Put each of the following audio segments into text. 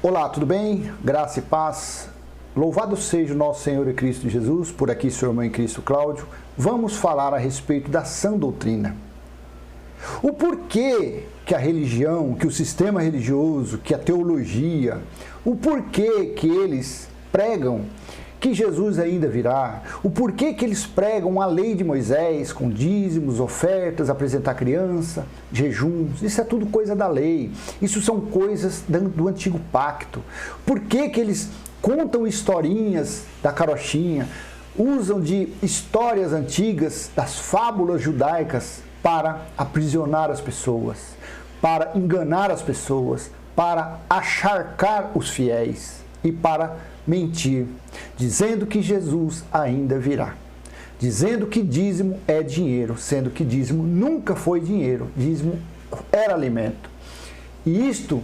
Olá, tudo bem? Graça e paz. Louvado seja o nosso Senhor e Cristo Jesus, por aqui seu irmão em Cristo Cláudio. Vamos falar a respeito da sã doutrina. O porquê que a religião, que o sistema religioso, que a teologia, o porquê que eles pregam que Jesus ainda virá, o porquê que eles pregam a lei de Moisés com dízimos, ofertas, apresentar criança, jejuns, isso é tudo coisa da lei, isso são coisas do antigo pacto. Por que que eles contam historinhas da carochinha, usam de histórias antigas, das fábulas judaicas para aprisionar as pessoas, para enganar as pessoas, para acharcar os fiéis e para mentir, dizendo que Jesus ainda virá, dizendo que dízimo é dinheiro, sendo que dízimo nunca foi dinheiro, dízimo era alimento. E isto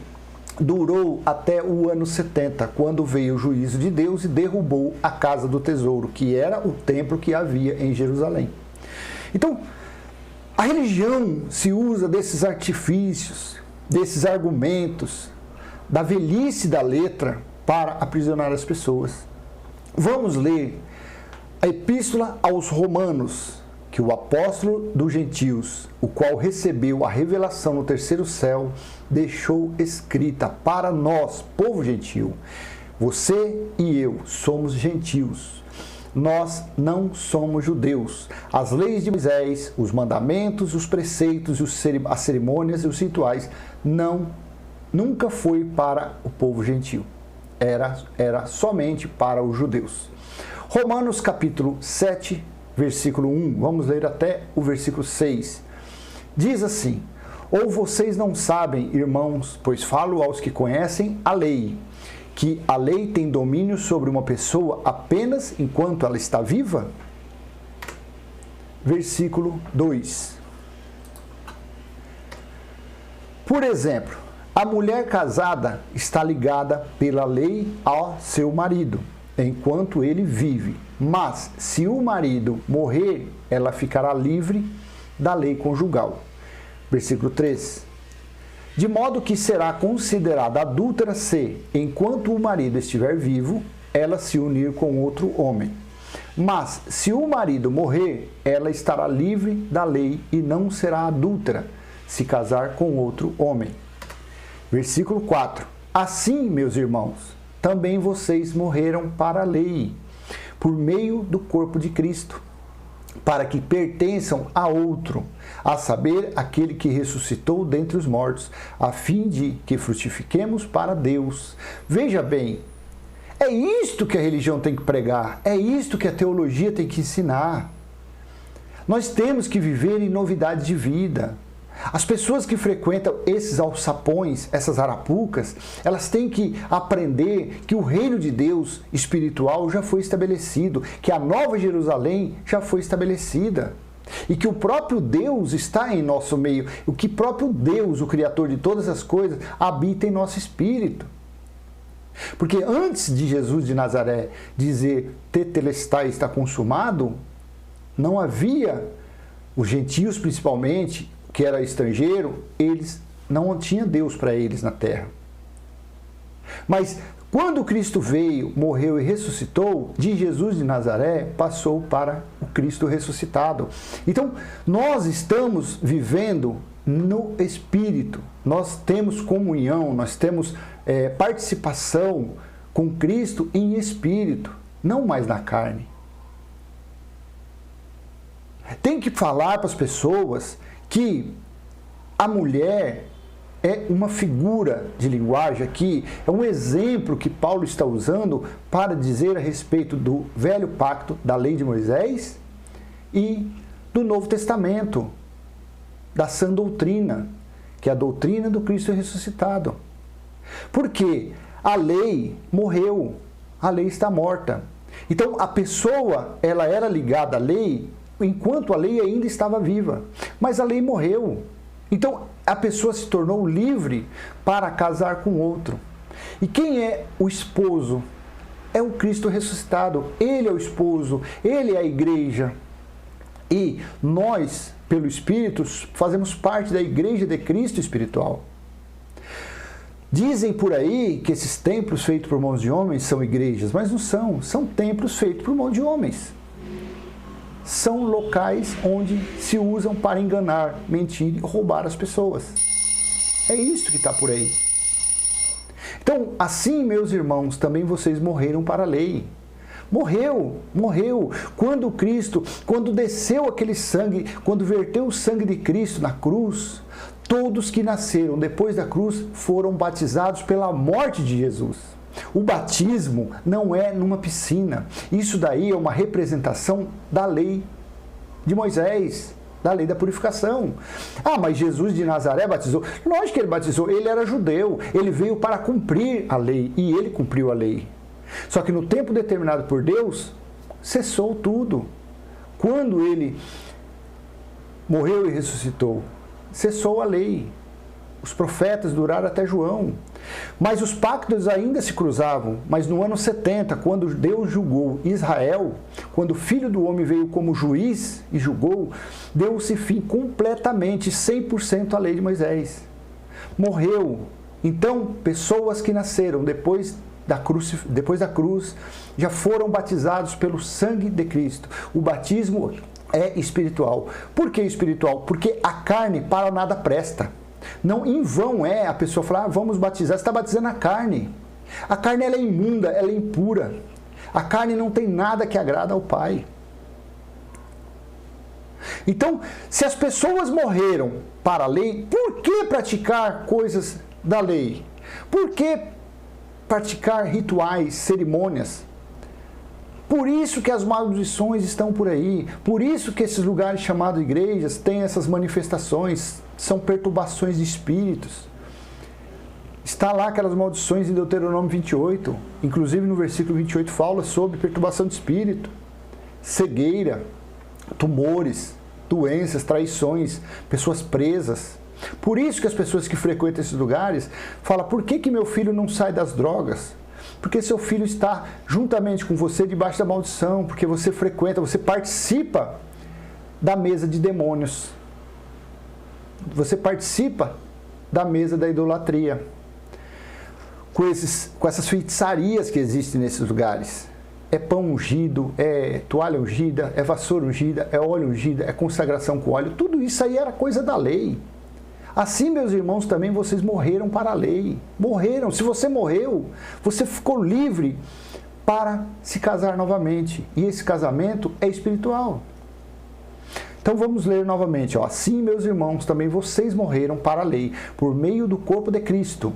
durou até o ano 70, quando veio o juízo de Deus e derrubou a casa do tesouro, que era o templo que havia em Jerusalém. Então, a religião se usa desses artifícios, desses argumentos, da velhice da letra, para aprisionar as pessoas. Vamos ler a Epístola aos Romanos, que o apóstolo dos gentios, o qual recebeu a revelação no terceiro céu, deixou escrita para nós, povo gentil. Você e eu somos gentios. Nós não somos judeus. As leis de Moisés, os mandamentos, os preceitos, as cerimônias e os rituais nunca foi para o povo gentil. Era somente para os judeus. Romanos capítulo 7, versículo 1, vamos ler até o versículo 6. Diz assim: ou vocês não sabem, irmãos, pois falo aos que conhecem a lei, que a lei tem domínio sobre uma pessoa apenas enquanto ela está viva? Versículo 2. Por exemplo, a mulher casada está ligada pela lei ao seu marido, enquanto ele vive. Mas, se o marido morrer, ela ficará livre da lei conjugal. Versículo 3. De modo que será considerada adúltera se, enquanto o marido estiver vivo, ela se unir com outro homem. Mas, se o marido morrer, ela estará livre da lei e não será adúltera se casar com outro homem. Versículo 4. Assim, meus irmãos, também vocês morreram para a lei, por meio do corpo de Cristo, para que pertençam a outro, a saber, aquele que ressuscitou dentre os mortos, a fim de que frutifiquemos para Deus. Veja bem, é isto que a religião tem que pregar, é isto que a teologia tem que ensinar. Nós temos que viver em novidade de vida. As pessoas que frequentam esses alçapões, essas arapucas, elas têm que aprender que o reino de Deus espiritual já foi estabelecido, que a Nova Jerusalém já foi estabelecida e que o próprio Deus está em nosso meio, o que próprio Deus, o Criador de todas as coisas, habita em nosso espírito. Porque antes de Jesus de Nazaré dizer tetelestai, está consumado, não havia, os gentios principalmente, que era estrangeiro, eles não tinham Deus para eles na terra. Mas quando Cristo veio, morreu e ressuscitou, de Jesus de Nazaré passou para o Cristo ressuscitado. Então, nós estamos vivendo no Espírito, nós temos comunhão, nós temos participação com Cristo em Espírito, não mais na carne. Tem que falar para as pessoas que a mulher é uma figura de linguagem aqui, é um exemplo que Paulo está usando para dizer a respeito do velho pacto, da lei de Moisés e do Novo Testamento, da sã doutrina, que é a doutrina do Cristo ressuscitado. Porque a lei morreu, a lei está morta. Então a pessoa, ela era ligada à lei enquanto a lei ainda estava viva, mas a lei morreu. Então a pessoa se tornou livre para casar com outro. E quem é o esposo? É o Cristo ressuscitado. Ele é o esposo, ele é a igreja. E nós, pelo Espírito, fazemos parte da igreja de Cristo espiritual. Dizem por aí que esses templos feitos por mãos de homens são igrejas, mas não são. São templos feitos por mãos de homens. São locais onde se usam para enganar, mentir e roubar as pessoas. É isso que está por aí. Então, assim, meus irmãos, também vocês morreram para a lei. Morreu. Quando desceu aquele sangue, quando verteu o sangue de Cristo na cruz, todos que nasceram depois da cruz foram batizados pela morte de Jesus. O batismo não é numa piscina. Isso daí é uma representação da lei de Moisés, da lei da purificação. Ah, mas Jesus de Nazaré batizou. Lógico que ele batizou, ele era judeu, ele veio para cumprir a lei e ele cumpriu a lei. Só que no tempo determinado por Deus, cessou tudo. Quando ele morreu e ressuscitou, cessou a lei. Os profetas duraram até João. Mas os pactos ainda se cruzavam. Mas no ano 70, quando Deus julgou Israel, quando o Filho do Homem veio como juiz e julgou, deu-se fim completamente, 100% à lei de Moisés. Morreu. Então, pessoas que nasceram depois da cruz já foram batizados pelo sangue de Cristo. O batismo é espiritual. Por que espiritual? Porque a carne para nada presta. Não em vão a pessoa falar, vamos batizar, você está batizando a carne. A carne ela é imunda, ela é impura. A carne não tem nada que agrada ao Pai. Então, se as pessoas morreram para a lei, por que praticar coisas da lei? Por que praticar rituais, cerimônias? Por isso que as maldições estão por aí. Por isso que esses lugares chamados igrejas têm essas manifestações. São perturbações de espíritos. Está lá aquelas maldições em Deuteronômio 28. Inclusive no versículo 28 fala sobre perturbação de espírito, cegueira, tumores, doenças, traições, pessoas presas. Por isso que as pessoas que frequentam esses lugares falam, por que meu filho não sai das drogas? Porque seu filho está juntamente com você debaixo da maldição, porque você frequenta, você participa da mesa de demônios. Você participa da mesa da idolatria. Com essas feitiçarias que existem nesses lugares. É pão ungido, é toalha ungida, é vassoura ungida, é óleo ungido, é consagração com óleo. Tudo isso aí era coisa da lei. Assim, meus irmãos, também vocês morreram para a lei. Morreram. Se você morreu, você ficou livre para se casar novamente. E esse casamento é espiritual. Então vamos ler novamente. Assim, meus irmãos, também vocês morreram para a lei, por meio do corpo de Cristo,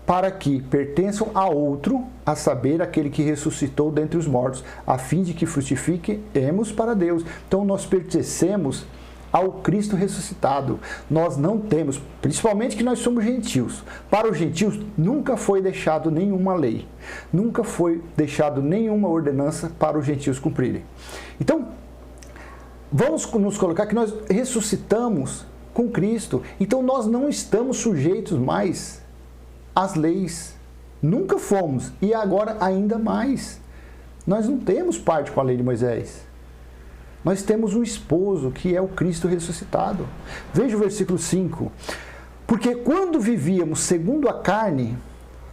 para que pertençam a outro, a saber, aquele que ressuscitou dentre os mortos, a fim de que frutifiquemos para Deus. Então nós pertencemos ao Cristo ressuscitado. Nós não temos, principalmente que nós somos gentios. Para os gentios nunca foi deixado nenhuma lei, nunca foi deixado nenhuma ordenança para os gentios cumprirem. Então, vamos nos colocar que nós ressuscitamos com Cristo. Então nós não estamos sujeitos mais às leis. Nunca fomos e agora ainda mais. Nós não temos parte com a lei de Moisés. Nós temos um esposo, que é o Cristo ressuscitado. Veja o versículo 5. Porque quando vivíamos segundo a carne,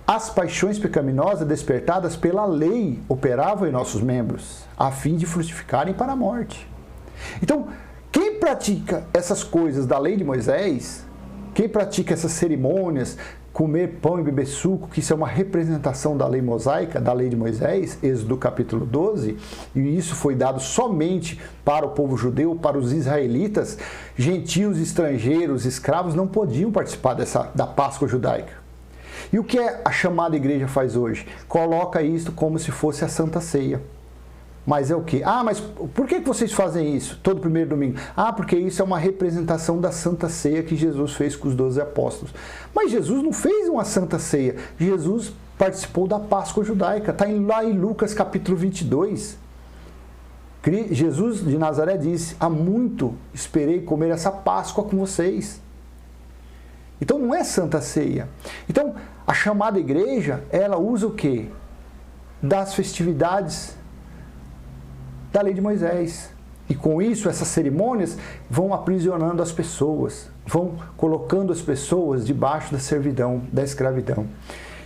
as paixões pecaminosas despertadas pela lei operavam em nossos membros, a fim de frutificarem para a morte. Então, quem pratica essas coisas da lei de Moisés, quem pratica essas cerimônias, comer pão e beber suco, que isso é uma representação da lei mosaica, da lei de Moisés, Êxodo capítulo 12, e isso foi dado somente para o povo judeu, para os israelitas, gentios, estrangeiros, escravos não podiam participar da Páscoa judaica. E o que a chamada igreja faz hoje? Coloca isso como se fosse a Santa Ceia. Mas é o quê? Ah, mas por que vocês fazem isso todo primeiro domingo? Ah, porque isso é uma representação da Santa Ceia que Jesus fez com os 12 apóstolos. Mas Jesus não fez uma Santa Ceia. Jesus participou da Páscoa judaica. Está lá em Lucas capítulo 22. Jesus de Nazaré disse, há muito esperei comer essa Páscoa com vocês. Então não é Santa Ceia. Então a chamada igreja, ela usa o quê? Das festividades da lei de Moisés. E com isso, essas cerimônias vão aprisionando as pessoas, vão colocando as pessoas debaixo da servidão, da escravidão.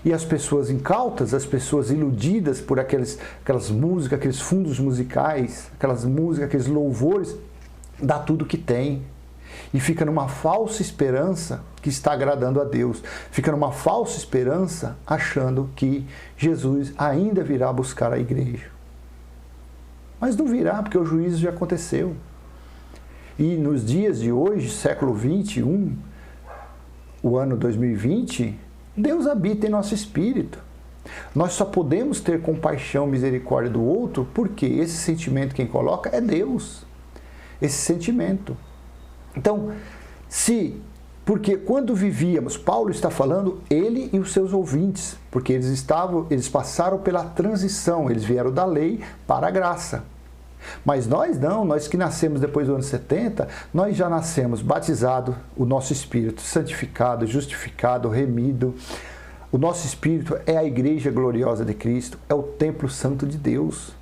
E as pessoas incautas, as pessoas iludidas por aquelas músicas, aqueles fundos musicais, aquelas músicas, aqueles louvores, dá tudo que tem. E fica numa falsa esperança que está agradando a Deus. Fica numa falsa esperança achando que Jesus ainda virá buscar a igreja. Mas não virá, porque o juízo já aconteceu. E nos dias de hoje, século 21, o ano 2020, Deus habita em nosso espírito. Nós só podemos ter compaixão, misericórdia do outro, porque esse sentimento quem coloca é Deus. Esse sentimento. Então, porque quando vivíamos, Paulo está falando, ele e os seus ouvintes, porque eles passaram pela transição, eles vieram da lei para a graça. Mas nós não, nós que nascemos depois do ano 70, nós já nascemos batizados, o nosso espírito santificado, justificado, remido. O nosso espírito é a igreja gloriosa de Cristo, é o templo santo de Deus.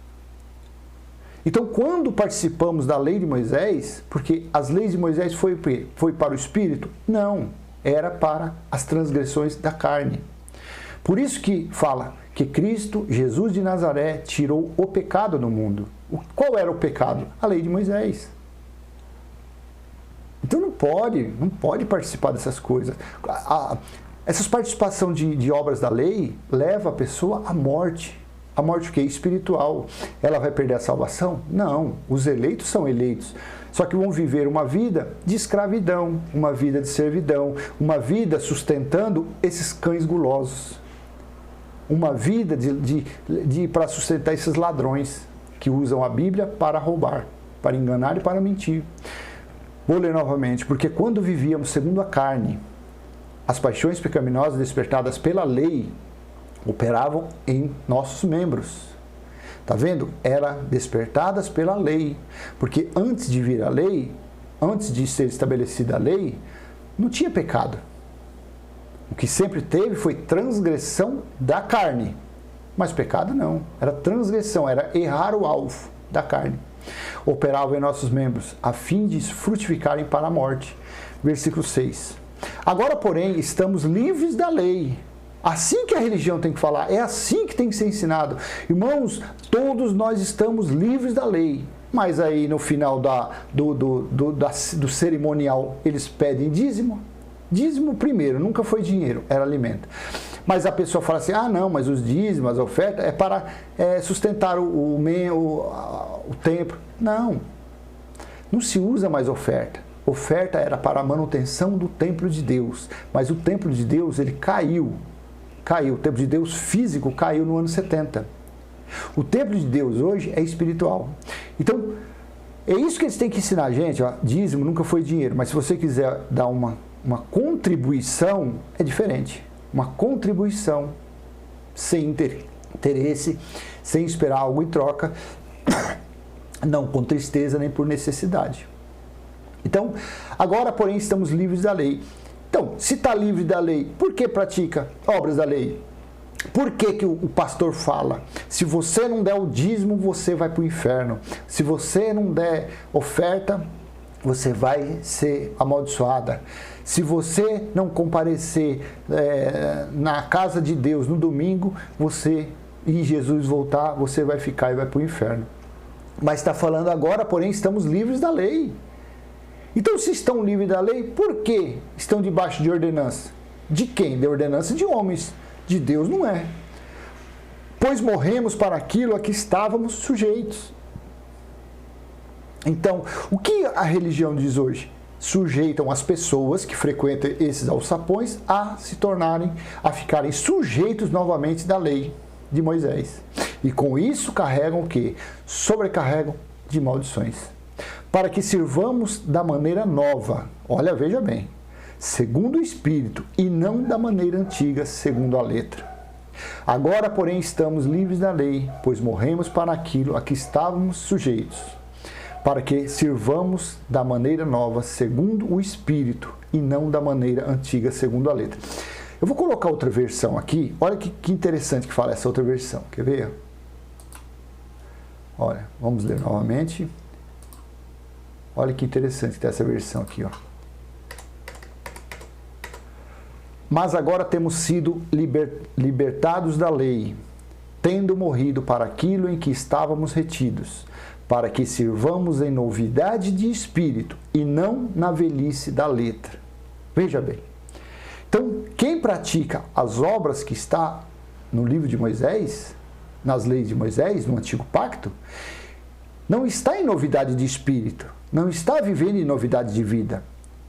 Então, quando participamos da lei de Moisés, porque as leis de Moisés foi para o espírito? Não, era para as transgressões da carne. Por isso que fala que Cristo, Jesus de Nazaré, tirou o pecado do mundo. Qual era o pecado? A lei de Moisés. Então não pode participar dessas coisas. Essas participação de obras da lei leva a pessoa à morte. A morte o quê? Espiritual. Ela vai perder a salvação? Não. Os eleitos são eleitos. Só que vão viver uma vida de escravidão, uma vida de servidão, uma vida sustentando esses cães gulosos. Uma vida para sustentar esses ladrões que usam a Bíblia para roubar, para enganar e para mentir. Vou ler novamente. Porque quando vivíamos segundo a carne, as paixões pecaminosas despertadas pela lei operavam em nossos membros. Tá vendo? Eram despertadas pela lei. Porque antes de vir a lei, antes de ser estabelecida a lei, não tinha pecado. O que sempre teve foi transgressão da carne. Mas pecado não. Era transgressão, era errar o alvo da carne. Operavam em nossos membros, a fim de frutificarem para a morte. Versículo 6. Agora, porém, estamos livres da lei. Assim que a religião tem que falar, é assim que tem que ser ensinado. Irmãos, todos nós estamos livres da lei. Mas aí no final do cerimonial eles pedem dízimo. Dízimo primeiro, nunca foi dinheiro, era alimento. Mas a pessoa fala assim, não, mas os dízimos, a oferta é para sustentar o templo. Não se usa mais oferta. Oferta era para a manutenção do templo de Deus. Mas o templo de Deus, ele caiu. O templo de Deus físico caiu no ano 70. O templo de Deus hoje é espiritual. Então, é isso que eles têm que ensinar a gente. Dízimo nunca foi dinheiro, mas se você quiser dar uma contribuição, é diferente. Uma contribuição sem interesse, sem esperar algo em troca, não com tristeza nem por necessidade. Então, agora, porém, estamos livres da lei. Então, se está livre da lei, por que pratica obras da lei? Por que o pastor fala? Se você não der o dízimo, você vai para o inferno. Se você não der oferta, você vai ser amaldiçoada. Se você não comparecer na casa de Deus no domingo, e Jesus voltar, você vai ficar e vai para o inferno. Mas está falando agora, porém, estamos livres da lei. Então, se estão livres da lei, por que estão debaixo de ordenança? De quem? De ordenança de homens. De Deus não é. Pois morremos para aquilo a que estávamos sujeitos. Então, o que a religião diz hoje? Sujeitam as pessoas que frequentam esses alçapões a ficarem sujeitos novamente da lei de Moisés. E com isso carregam o quê? Sobrecarregam de maldições. Para que sirvamos da maneira nova, olha, veja bem, segundo o Espírito, e não da maneira antiga, segundo a letra. Agora, porém, estamos livres da lei, pois morremos para aquilo a que estávamos sujeitos, para que sirvamos da maneira nova, segundo o Espírito, e não da maneira antiga, segundo a letra. Eu vou colocar outra versão aqui, olha que interessante que fala essa outra versão, quer ver? Olha, vamos ler novamente. Olha que interessante que tem essa versão aqui, ó. Mas agora temos sido libertados da lei, tendo morrido para aquilo em que estávamos retidos, para que sirvamos em novidade de espírito e não na velhice da letra. Veja bem. Então, quem pratica as obras que está no livro de Moisés, nas leis de Moisés, no Antigo Pacto, não está em novidade de espírito, não está vivendo em novidade de vida,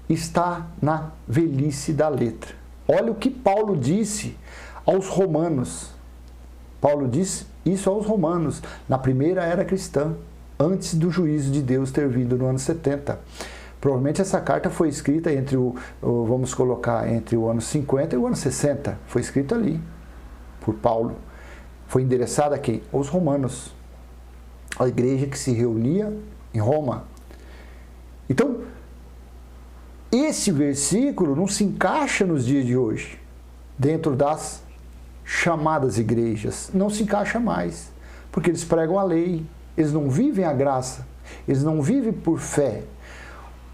está na velhice da letra. Olha o que Paulo disse aos romanos. Paulo disse isso aos romanos, na primeira era cristã, antes do juízo de Deus ter vindo no ano 70. Provavelmente essa carta foi escrita vamos colocar, entre o ano 50 e o ano 60. Foi escrito ali, por Paulo. Foi endereçada a quem? Aos romanos. A igreja que se reunia em Roma. Então, esse versículo não se encaixa nos dias de hoje, dentro das chamadas igrejas. Não se encaixa mais, porque eles pregam a lei, eles não vivem a graça, eles não vivem por fé.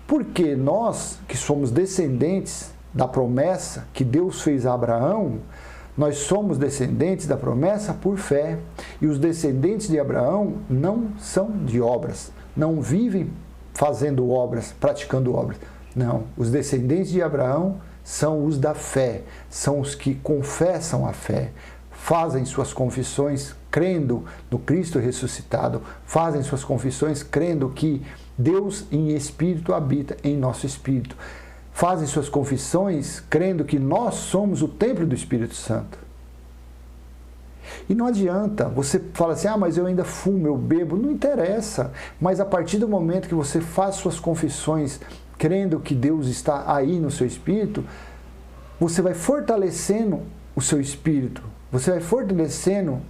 Porque nós, que somos descendentes da promessa que Deus fez a Abraão, nós somos descendentes da promessa por fé. E os descendentes de Abraão não são de obras, não vivem fazendo obras, praticando obras. Não, os descendentes de Abraão são os da fé, são os que confessam a fé, fazem suas confissões crendo no Cristo ressuscitado, fazem suas confissões crendo que Deus em espírito habita em nosso espírito, fazem suas confissões crendo que nós somos o templo do Espírito Santo. E não adianta, você fala assim, mas eu ainda fumo, eu bebo, não interessa, mas a partir do momento que você faz suas confissões crendo que Deus está aí no seu espírito, você vai fortalecendo o seu espírito, você vai fortalecendo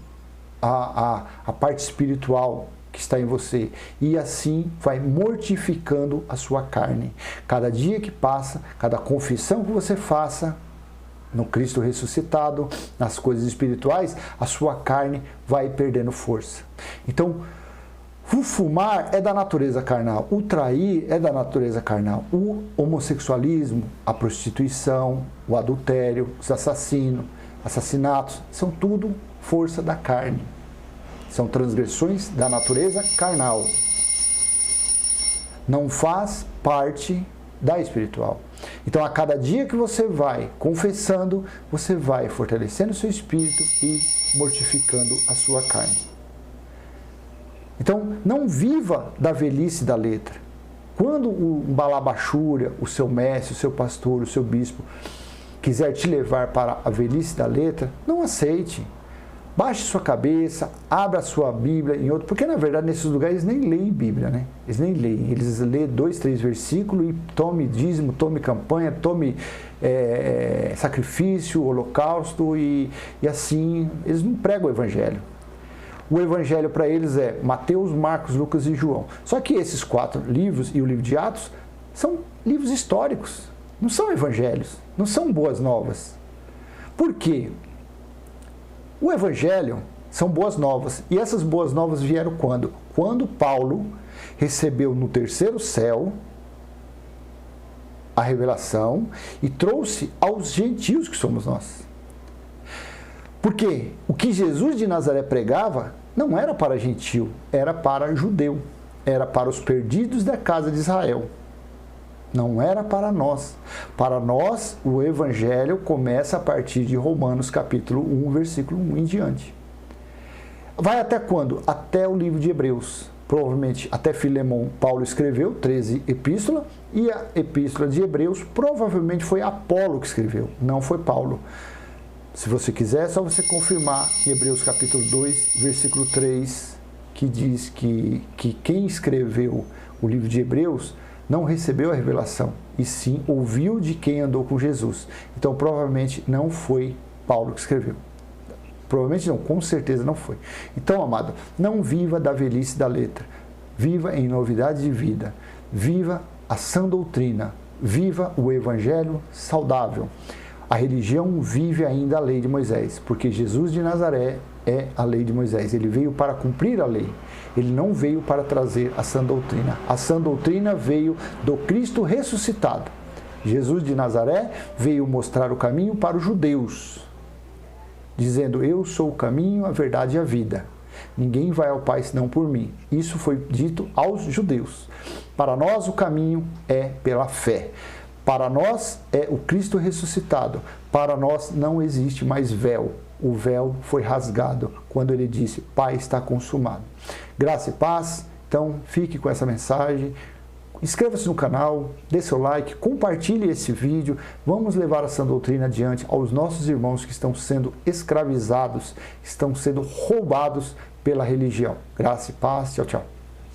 a parte espiritual que está em você, e assim vai mortificando a sua carne. Cada dia que passa, cada confissão que você faça no Cristo ressuscitado, nas coisas espirituais, a sua carne vai perdendo força. Então, o fumar é da natureza carnal, o trair é da natureza carnal, o homossexualismo, a prostituição, o adultério, os assassinatos, são tudo força da carne. São transgressões da natureza carnal. Não faz parte da espiritual. Então, a cada dia que você vai confessando, você vai fortalecendo o seu espírito e mortificando a sua carne. Então, não viva da velhice da letra. Quando o balabachúria, o seu mestre, o seu pastor, o seu bispo, quiser te levar para a velhice da letra, não aceite. Baixe sua cabeça, abra a sua Bíblia em outro, porque na verdade nesses lugares eles nem leem Bíblia, né? Eles nem leem, eles lêem 2, 3 versículos e tome dízimo, tome campanha, tome sacrifício, holocausto e assim, eles não pregam o Evangelho. O Evangelho para eles é Mateus, Marcos, Lucas e João. Só que esses 4 livros e o livro de Atos são livros históricos, não são evangelhos, não são boas novas. Por quê? O Evangelho são boas novas, e essas boas novas vieram quando? Quando Paulo recebeu no terceiro céu a revelação e trouxe aos gentios que somos nós. Porque o que Jesus de Nazaré pregava não era para gentio, era para judeu, era para os perdidos da casa de Israel. Não era para nós. Para nós, o Evangelho começa a partir de Romanos capítulo 1, versículo 1 em diante. Vai até quando? Até o livro de Hebreus. Provavelmente até Filemão Paulo escreveu 13 epístolas, e a epístola de Hebreus provavelmente foi Apolo que escreveu, não foi Paulo. Se você quiser, é só você confirmar em Hebreus capítulo 2, versículo 3, que diz que quem escreveu o livro de Hebreus não recebeu a revelação, e sim ouviu de quem andou com Jesus. Então, provavelmente não foi Paulo que escreveu. Provavelmente não, com certeza não foi. Então, amado, não viva da velhice da letra. Viva em novidade de vida. Viva a sã doutrina. Viva o Evangelho saudável. A religião vive ainda a lei de Moisés, porque Jesus de Nazaré é a lei de Moisés. Ele veio para cumprir a lei. Ele não veio para trazer a sã doutrina. A sã doutrina veio do Cristo ressuscitado. Jesus de Nazaré veio mostrar o caminho para os judeus, dizendo: eu sou o caminho, a verdade e a vida. Ninguém vai ao Pai senão por mim. Isso foi dito aos judeus. Para nós o caminho é pela fé. Para nós é o Cristo ressuscitado. Para nós não existe mais véu. O véu foi rasgado quando ele disse: Pai, está consumado. Graça e paz. Então, fique com essa mensagem. Inscreva-se no canal, dê seu like, compartilhe esse vídeo. Vamos levar a sã doutrina adiante aos nossos irmãos que estão sendo escravizados, estão sendo roubados pela religião. Graça e paz. Tchau, tchau.